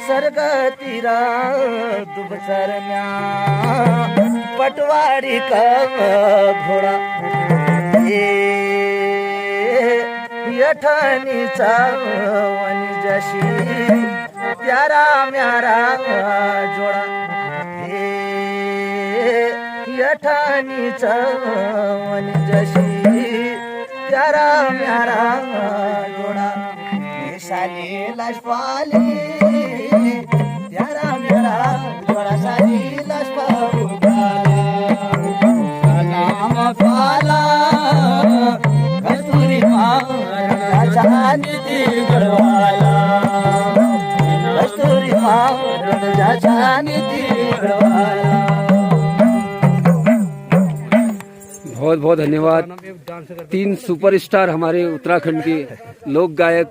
सरगतीरा दुबचरम्या पटवाडी का घोडा यठणीचा वनिजशी प्यारा म्यारा जोडा यठणीचा वनिजशी प्यारा म्यारा जोडा साली लक्ष्मी प्यारा मेरा जोड़ा साली लक्ष्मी नाम पाला कस्तूरी चांदी गढ़वाला कस्तूरी चांदी गढ़वाला। बहुत बहुत धन्यवाद। 3 सुपरस्टार हमारे उत्तराखंड के लोक गायक